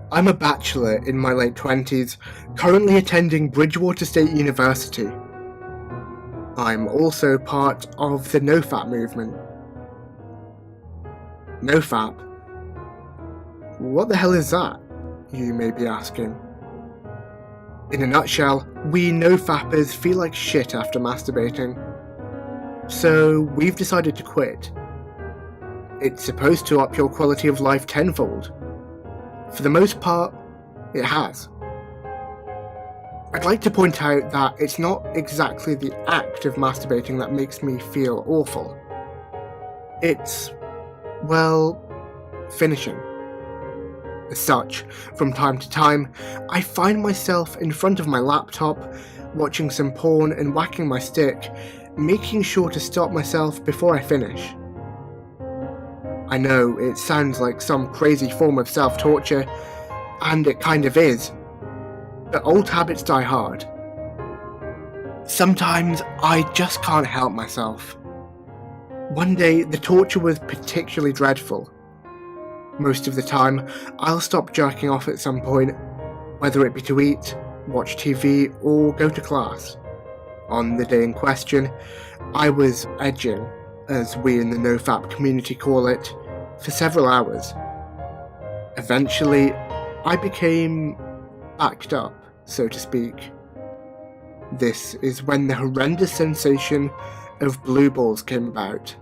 I'm a bachelor in my late 20s, currently attending Bridgewater State University. I'm also part of the NoFap movement. NoFap? What the hell is that, you may be asking? In a nutshell, we NoFappers feel like shit after masturbating. So we've decided to quit. It's supposed to up your quality of life tenfold. For the most part, it has. I'd like to point out that it's not exactly the act of masturbating that makes me feel awful. It's, well, finishing. As such, from time to time, I find myself in front of my laptop, watching some porn and whacking my stick, making sure to stop myself before I finish. I know it sounds like some crazy form of self-torture, and it kind of is. But old habits die hard. Sometimes I just can't help myself. One day the torture was particularly dreadful. Most of the time I'll stop jerking off at some point, whether it be to eat, watch TV, or go to class. On the day in question, I was edging, as we in the NoFap community call it, for several hours. Eventually, I became backed up, so to speak. This is when the horrendous sensation of blue balls came about.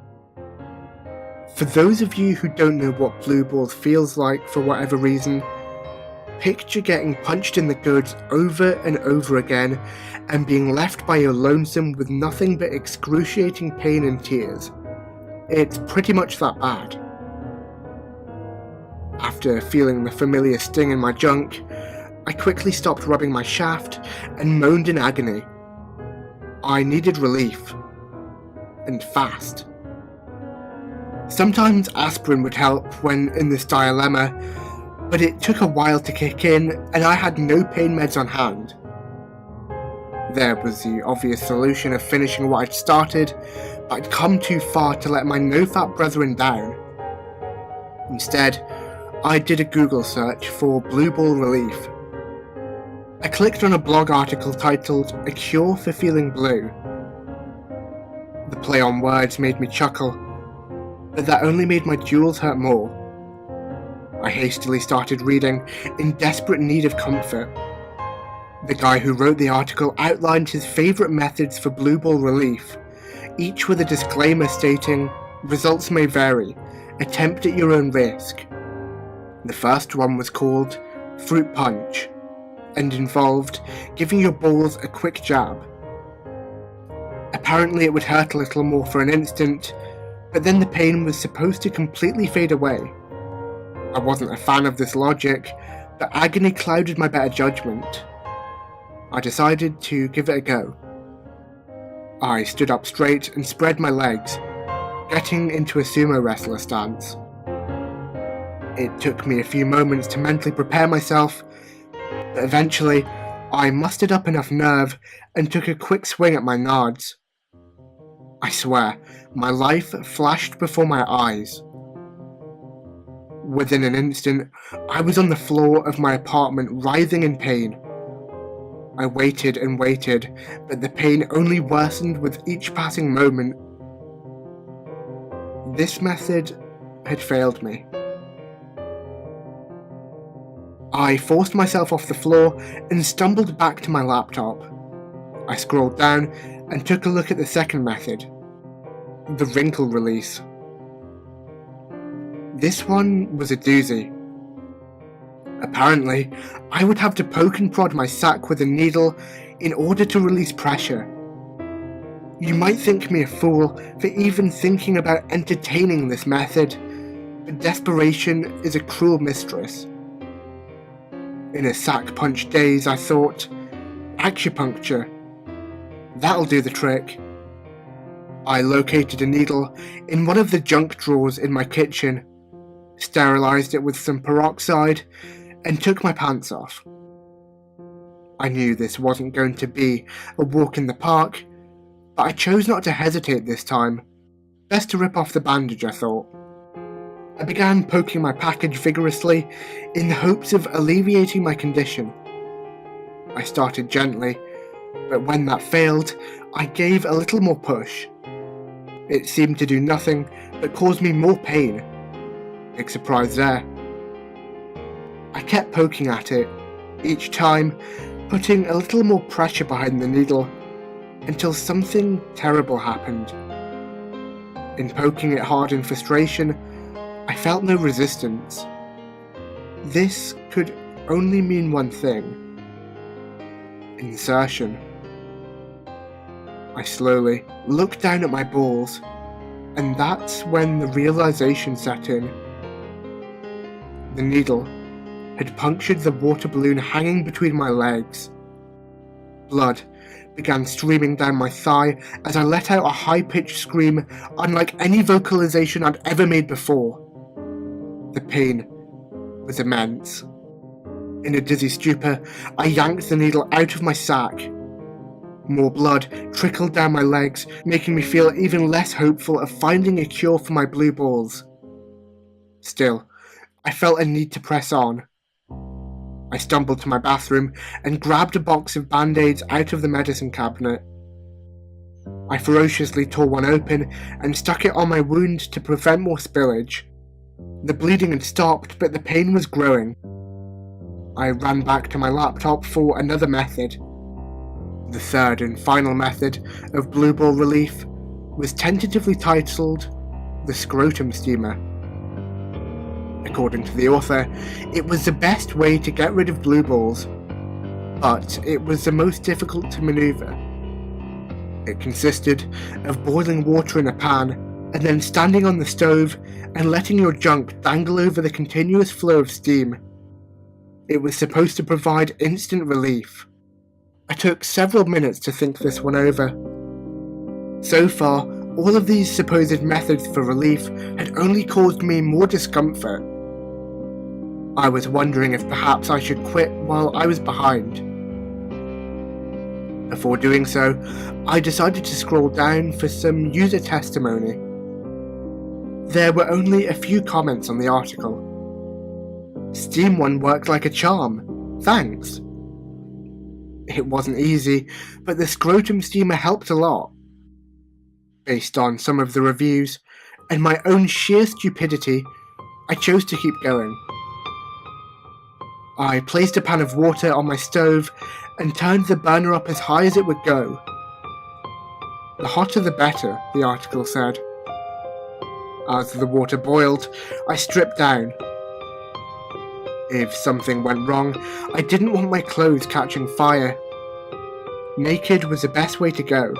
For those of you who don't know what blue balls feels like for whatever reason, picture getting punched in the goods over and over again and being left by your lonesome with nothing but excruciating pain and tears. It's pretty much that bad. After feeling the familiar sting in my junk, I quickly stopped rubbing my shaft and moaned in agony. I needed relief. And fast. Sometimes aspirin would help when in this dilemma, but it took a while to kick in and I had no pain meds on hand. There was the obvious solution of finishing what I'd started, but I'd come too far to let my NoFap brethren down. Instead, I did a Google search for blue ball relief. I clicked on a blog article titled "A Cure for Feeling Blue." The play on words made me chuckle, but that only made my jewels hurt more. I hastily started reading, in desperate need of comfort. The guy who wrote the article outlined his favourite methods for blue ball relief, each with a disclaimer stating, "Results may vary, attempt at your own risk." The first one was called Fruit Punch, and involved giving your balls a quick jab. Apparently it would hurt a little more for an instant, but then the pain was supposed to completely fade away. I wasn't a fan of this logic, but agony clouded my better judgment. I decided to give it a go. I stood up straight and spread my legs, getting into a sumo wrestler stance. It took me a few moments to mentally prepare myself, but eventually I mustered up enough nerve and took a quick swing at my nards. I swear, my life flashed before my eyes. Within an instant, I was on the floor of my apartment writhing in pain. I waited and waited, but the pain only worsened with each passing moment. This method had failed me. I forced myself off the floor and stumbled back to my laptop. I scrolled down and took a look at the second method, the wrinkle release. This one was a doozy. Apparently, I would have to poke and prod my sack with a needle in order to release pressure. You might think me a fool for even thinking about entertaining this method, but desperation is a cruel mistress. In a sack punch daze, I thought, acupuncture. That'll do the trick. I located a needle in one of the junk drawers in my kitchen, sterilized it with some peroxide, and took my pants off. I knew this wasn't going to be a walk in the park, but I chose not to hesitate this time. Best to rip off the bandage, I thought. I began poking my package vigorously in the hopes of alleviating my condition. I started gently, but when that failed, I gave a little more push. It seemed to do nothing but cause me more pain. Big surprise there. I kept poking at it, each time putting a little more pressure behind the needle, until something terrible happened. In poking it hard in frustration, I felt no resistance. This could only mean one thing. Insertion. I slowly looked down at my balls, and that's when the realization set in. The needle had punctured the water balloon hanging between my legs. Blood began streaming down my thigh as I let out a high-pitched scream unlike any vocalization I'd ever made before. The pain was immense. In a dizzy stupor, I yanked the needle out of my sack. More blood trickled down my legs, making me feel even less hopeful of finding a cure for my blue balls. Still, I felt a need to press on. I stumbled to my bathroom and grabbed a box of band-aids out of the medicine cabinet. I ferociously tore one open and stuck it on my wound to prevent more spillage. The bleeding had stopped, but the pain was growing. I ran back to my laptop for another method. The third and final method of blue ball relief was tentatively titled the scrotum steamer. According to the author, it was the best way to get rid of blue balls, but it was the most difficult to maneuver. It consisted of boiling water in a pan and then standing on the stove and letting your junk dangle over the continuous flow of steam. It was supposed to provide instant relief. I took several minutes to think this one over. So far, all of these supposed methods for relief had only caused me more discomfort. I was wondering if perhaps I should quit while I was behind. Before doing so, I decided to scroll down for some user testimony. There were only a few comments on the article. Steam one worked like a charm. Thanks. It wasn't easy, but the scrotum steamer helped a lot. Based on some of the reviews, and my own sheer stupidity, I chose to keep going. I placed a pan of water on my stove and turned the burner up as high as it would go. The hotter the better, the article said. As the water boiled, I stripped down. If something went wrong, I didn't want my clothes catching fire. Naked was the best way to go.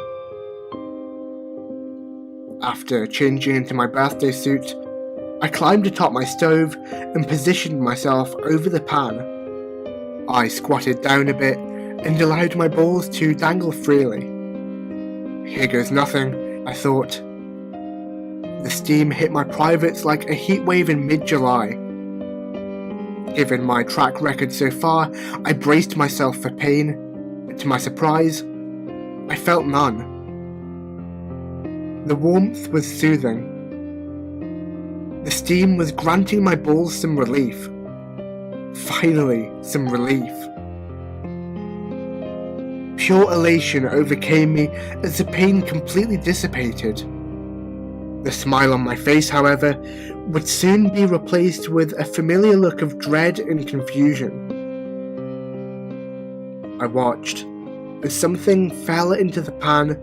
After changing into my birthday suit, I climbed atop my stove and positioned myself over the pan. I squatted down a bit and allowed my balls to dangle freely. Here goes nothing, I thought. The steam hit my privates like a heatwave in mid-July. Given my track record so far, I braced myself for pain, but to my surprise, I felt none. The warmth was soothing. The steam was granting my balls some relief. Finally, some relief. Pure elation overcame me as the pain completely dissipated. The smile on my face, however, would soon be replaced with a familiar look of dread and confusion. I watched as something fell into the pan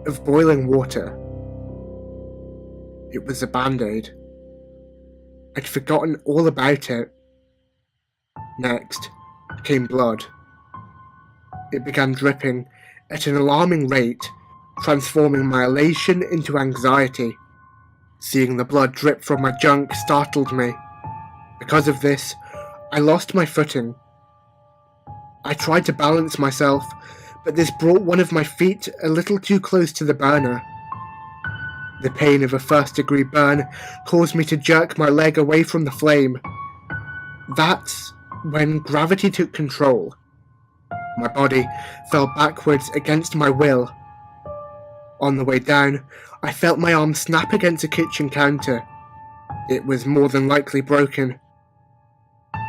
of boiling water. It was a band-aid. I'd forgotten all about it. Next came blood. It began dripping at an alarming rate, transforming my elation into anxiety. Seeing the blood drip from my junk startled me. Because of this, I lost my footing. I tried to balance myself, but this brought one of my feet a little too close to the burner. The pain of a first-degree burn caused me to jerk my leg away from the flame. That's when gravity took control. My body fell backwards against my will. On the way down, I felt my arm snap against a kitchen counter. It was more than likely broken.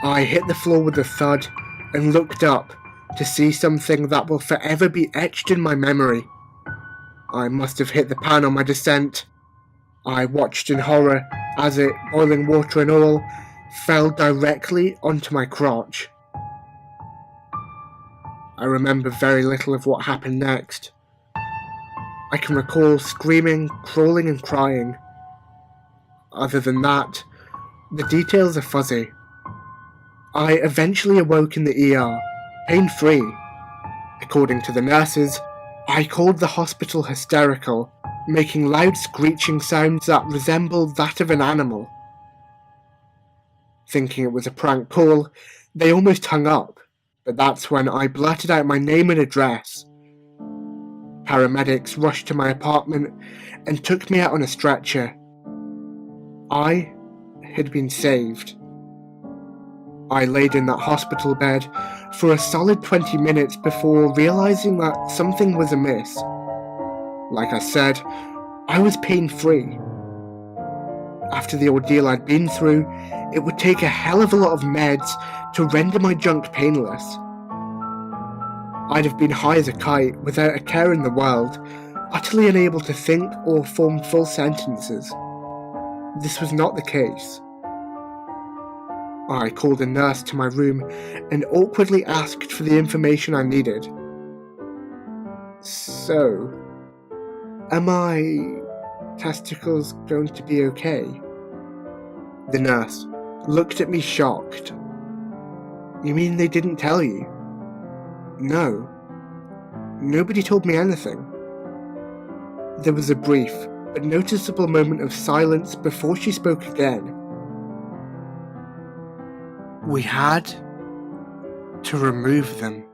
I hit the floor with a thud and looked up to see something that will forever be etched in my memory. I must have hit the pan on my descent. I watched in horror as it, boiling water and all, fell directly onto my crotch. I remember very little of what happened next. I can recall screaming, crawling and crying. Other than that, the details are fuzzy. I eventually awoke in the ER, pain-free. According to the nurses, I called the hospital hysterical, making loud screeching sounds that resembled that of an animal. Thinking it was a prank call, they almost hung up, but that's when I blurted out my name and address. Paramedics rushed to my apartment and took me out on a stretcher. I had been saved. I laid in that hospital bed for a solid 20 minutes before realizing that something was amiss. Like I said, I was pain-free. After the ordeal I'd been through, it would take a hell of a lot of meds to render my junk painless. I'd have been high as a kite without a care in the world, utterly unable to think or form full sentences. This was not the case. I called a nurse to my room and awkwardly asked for the information I needed. So, are my testicles going to be okay? The nurse looked at me shocked. You mean they didn't tell you? No. Nobody told me anything. There was a brief but noticeable moment of silence before she spoke again. We had to remove them.